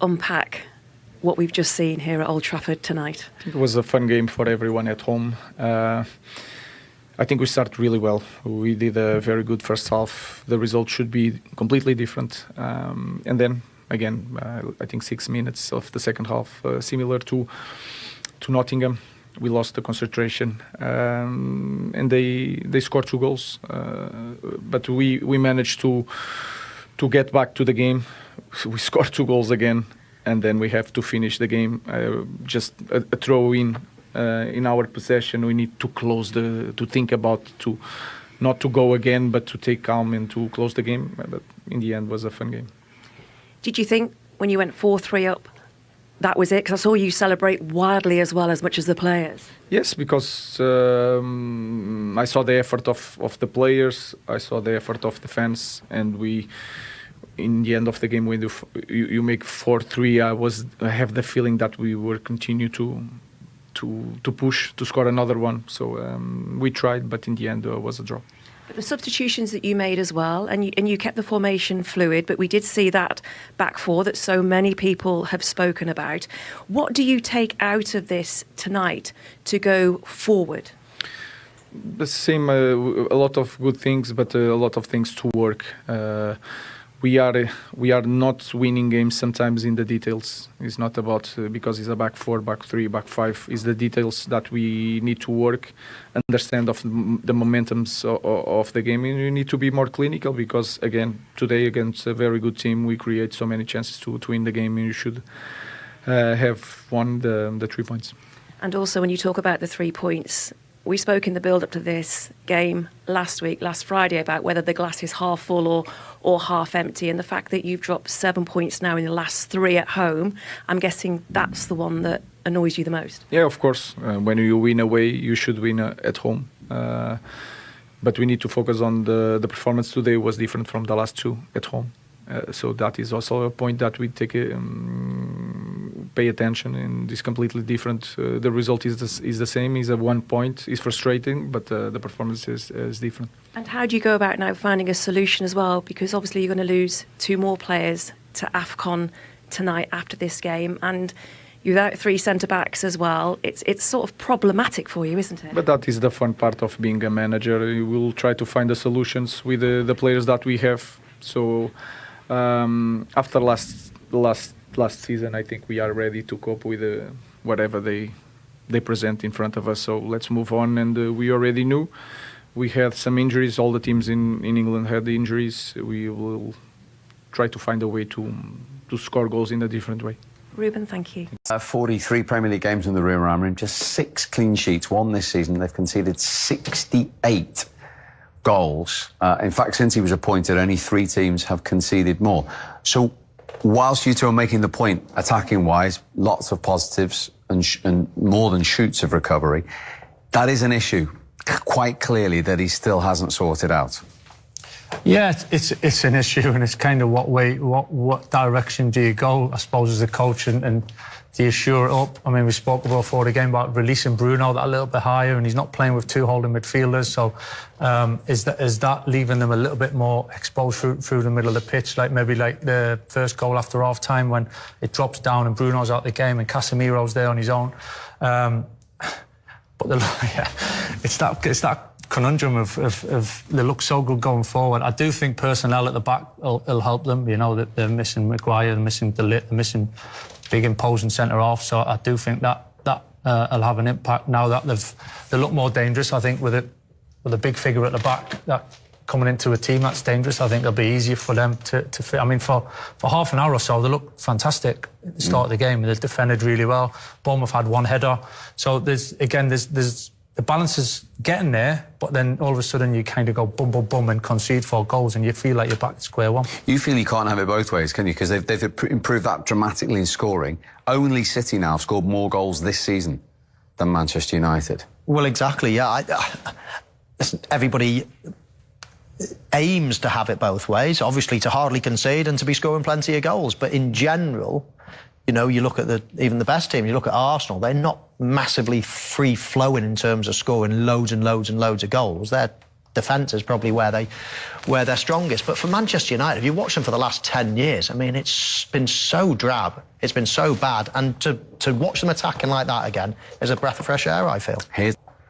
unpack what we've just seen here at Old Trafford tonight? It was a fun game for everyone at home. I think we started really well. We did a very good first half. The result should be completely different. And then, again, I think 6 minutes of the second half, similar to Nottingham. We lost the concentration, and they scored 2 goals. But we managed to get back to the game. We scored 2 goals again, and then we have to finish the game. Just a throw in our possession. We need to to think about not to go again, but to take calm and to close the game. But in the end, it was a fun game. Did you think when you went 4-3 up, that was it? Because I saw you celebrate wildly as well, as much as the players. Yes, because I saw the effort of the players, I saw the effort of the fans, and in the end of the game, when you make 4-3, I have the feeling that we will continue to push to score another one. So we tried, but in the end, it was a draw. But the substitutions that you made as well, and you kept the formation fluid, but we did see that back four that so many people have spoken about. What do you take out of this tonight to go forward? The same, a lot of good things, but a lot of things to work. We are not winning games sometimes in the details. It's not about because it's a back four, back three, back five. It's the details that we need to work, understand of the momentums of the game. And you need to be more clinical because, again, today against a very good team, we create so many chances to win the game, and you should have won the 3 points. And also, when you talk about the 3 points, we spoke in the build-up to this game last Friday, about whether the glass is half full or half empty, and the fact that you've dropped 7 points now in the last 3 at home, I'm guessing that's the one that annoys you the most. Yeah, of course. When you win away, you should win at home. But we need to focus on the performance today was different from the last 2 at home. So that is also a point that we pay attention, and it's completely different. The result is the same, is a 1 point, is frustrating, but the performance is different. And how do you go about now finding a solution as well? Because obviously you're going to lose 2 more players to AFCON tonight after this game, and without 3 centre-backs as well, it's sort of problematic for you, isn't it? But that is the fun part of being a manager. You will try to find the solutions with the players that we have. So after last season, I think we are ready to cope with whatever they present in front of us. So let's move on. And we already knew we had some injuries. All the teams in England had the injuries. We will try to find a way to score goals in a different way. Ruben, thank you. 43 Premier League games in the Room Around Room, just 6 clean sheets, 1 this season. They've conceded 68 goals. In fact, since he was appointed, only 3 teams have conceded more. So whilst you two are making the point, attacking-wise, lots of positives and more than shoots of recovery, that is an issue, quite clearly, that he still hasn't sorted out. Yeah, it's an issue, and it's kind of what direction do you go, I suppose, as a coach, and do you shore it up? I mean, we spoke before the game about releasing Bruno that a little bit higher, and he's not playing with 2 holding midfielders, so is that leaving them a little bit more exposed through the middle of the pitch, like maybe like the first goal after half-time when it drops down and Bruno's out the game and Casemiro's there on his own. But yeah, it's that conundrum of they look so good going forward. I do think personnel at the back will help them. You know, that they're missing Maguire, they're missing De Ligt, they're missing big imposing centre-half. So I do think that will have an impact now that they look more dangerous. I think with a big figure at the back that coming into a team that's dangerous, I think it'll be easier for them to fit. I mean, for half an hour or so, they looked fantastic at the start of the game. They defended really well. Bournemouth had 1 header. So there's the balance is getting there, but then all of a sudden you kind of go bum, bum, bum and concede 4 goals and you feel like you're back to square one. You feel you can't have it both ways, can you? Because they've improved that dramatically in scoring. Only City now have scored more goals this season than Manchester United. Well, exactly, yeah. Everybody aims to have it both ways, obviously to hardly concede and to be scoring plenty of goals. But in general, you know, you look at even the best team, you look at Arsenal, they're not massively free-flowing in terms of scoring loads and loads and loads of goals. They're defence is probably where they're strongest. But for Manchester United, if you watch them for the last 10 years, I mean, it's been so drab, it's been so bad, and to watch them attacking like that again is a breath of fresh air, I feel.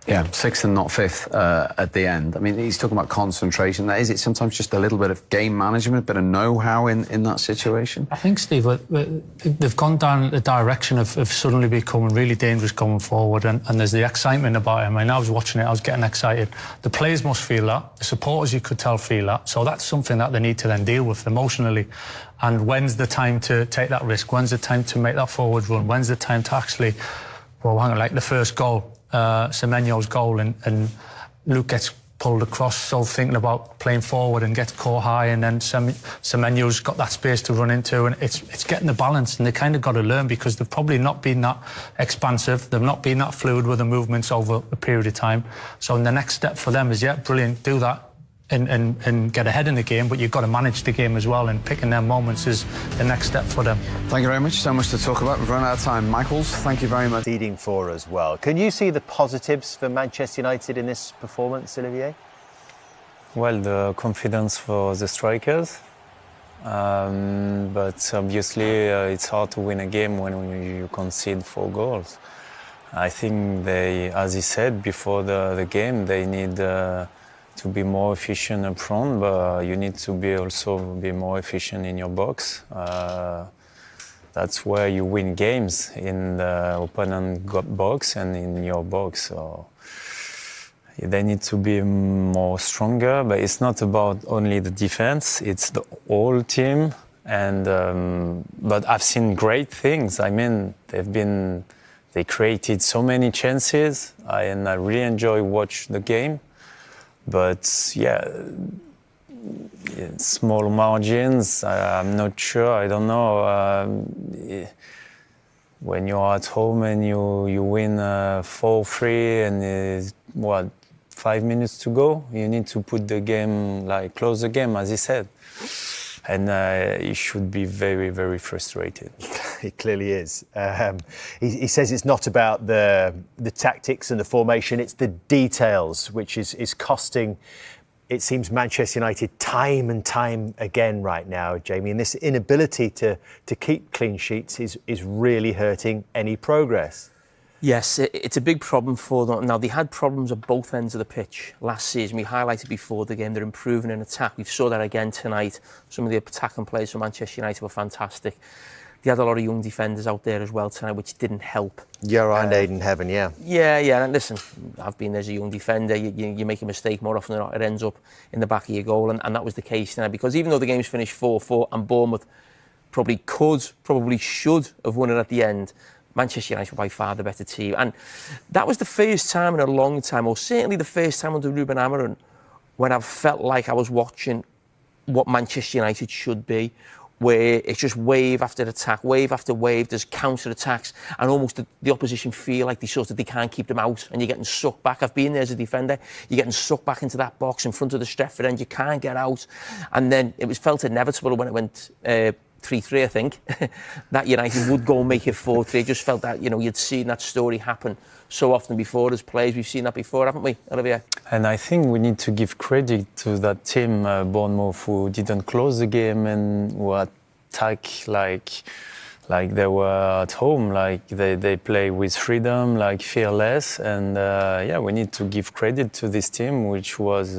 Yeah, 6th and not 5th at the end. I mean, he's talking about concentration. Is it sometimes just a little bit of game management, a bit of know-how in that situation? I think, Steve, they've gone down the direction of suddenly becoming really dangerous going forward, and there's the excitement about it. I mean, I was watching it, I was getting excited. The players must feel that. The supporters, you could tell, feel that. So that's something that they need to then deal with emotionally. And when's the time to take that risk? When's the time to make that forward run? When's the time to actually, well, hang on, like the first goal, Semenyo's goal, and Luke gets pulled across, so thinking about playing forward and gets caught high, and then Semenyo's got that space to run into, and it's getting the balance, and they kind of got to learn, because they've probably not been that expansive, they've not been that fluid with the movements over a period of time. So the next step for them is, yeah, brilliant, do that and get ahead in the game, but you've got to manage the game as well, and picking their moments is the next step for them. Thank you very much. So much to talk about. We've run out of time. Michaels, thank you very much. Leading for as well. Can you see the positives for Manchester United in this performance, Olivier? Well, the confidence for the strikers, but obviously it's hard to win a game when you concede 4 goals. I think they, as he said before the game, they need to be more efficient up front, but you need to also be more efficient in your box. That's where you win games, in the opponent box and in your box. So they need to be more stronger, but it's not about only the defense, it's the whole team. And but I've seen great things. I mean, they created so many chances, and I really enjoy watch the game. But yeah, small margins, I'm not sure, I don't know. When you're at home and you win 4-3 and 5 minutes to go, you need to put the game, like close the game, as he said. And he should be very, very frustrated. He clearly is. He says it's not about the tactics and the formation, it's the details, which is costing, it seems, Manchester United time and time again right now, Jamie. And this inability to keep clean sheets is really hurting any progress. Yes, it's a big problem for them. Now, they had problems at both ends of the pitch last season. We highlighted before the game, they're improving in attack. We saw that again tonight. Some of the attacking players for Manchester United were fantastic. They had a lot of young defenders out there as well tonight, which didn't help. You're and Aiden Heaven, yeah. Yeah. And listen, I've been there as a young defender. You make a mistake more often than not, it ends up in the back of your goal. And that was the case tonight, because even though the game's finished 4-4 and Bournemouth probably should have won it at the end, Manchester United were by far the better team. And that was the first time in a long time, or certainly the first time under Ruben Amorim, when I've felt like I was watching what Manchester United should be, where it's just wave after attack, wave after wave, there's counter-attacks, and almost the opposition feel like they can't keep them out, and you're getting sucked back. I've been there as a defender. You're getting sucked back into that box in front of the Stretford end. You can't get out. And then it was felt inevitable when it went 3-3, I think, that United would go and make it 4-3. It just felt that, you'd seen that story happen so often before as players. We've seen that before, haven't we, Olivier? And I think we need to give credit to that team, Bournemouth, who didn't close the game and who attack like they were at home, like they play with freedom, like fearless. And we need to give credit to this team, which was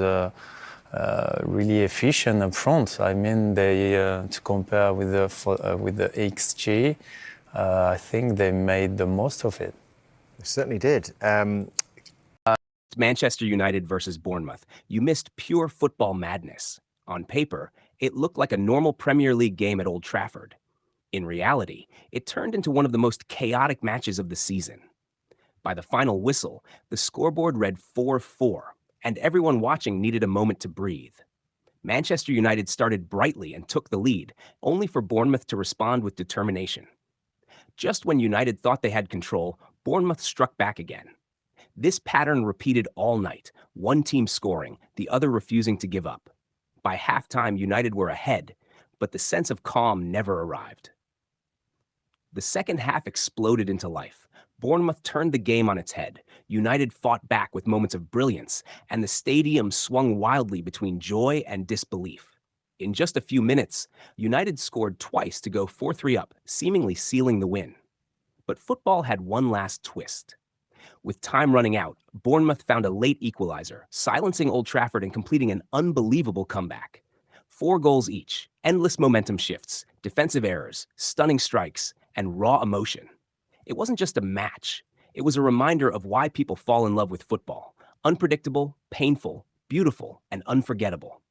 really efficient up front. I mean, they to compare with the XG, I think they made the most of it. They certainly did. Manchester United versus Bournemouth. You missed pure football madness. On paper, it looked like a normal Premier League game at Old Trafford. In reality, it turned into one of the most chaotic matches of the season. By the final whistle, the scoreboard read 4-4. And everyone watching needed a moment to breathe. Manchester United started brightly and took the lead, only for Bournemouth to respond with determination. Just when United thought they had control, Bournemouth struck back again. This pattern repeated all night, one team scoring, the other refusing to give up. By halftime, United were ahead, but the sense of calm never arrived. The second half exploded into life. Bournemouth turned the game on its head. United fought back with moments of brilliance, and the stadium swung wildly between joy and disbelief. In just a few minutes, United scored twice to go 4-3 up, seemingly sealing the win. But football had one last twist. With time running out, Bournemouth found a late equalizer, silencing Old Trafford and completing an unbelievable comeback. 4 goals each, endless momentum shifts, defensive errors, stunning strikes, and raw emotion. It wasn't just a match. It was a reminder of why people fall in love with football. Unpredictable, painful, beautiful, and unforgettable.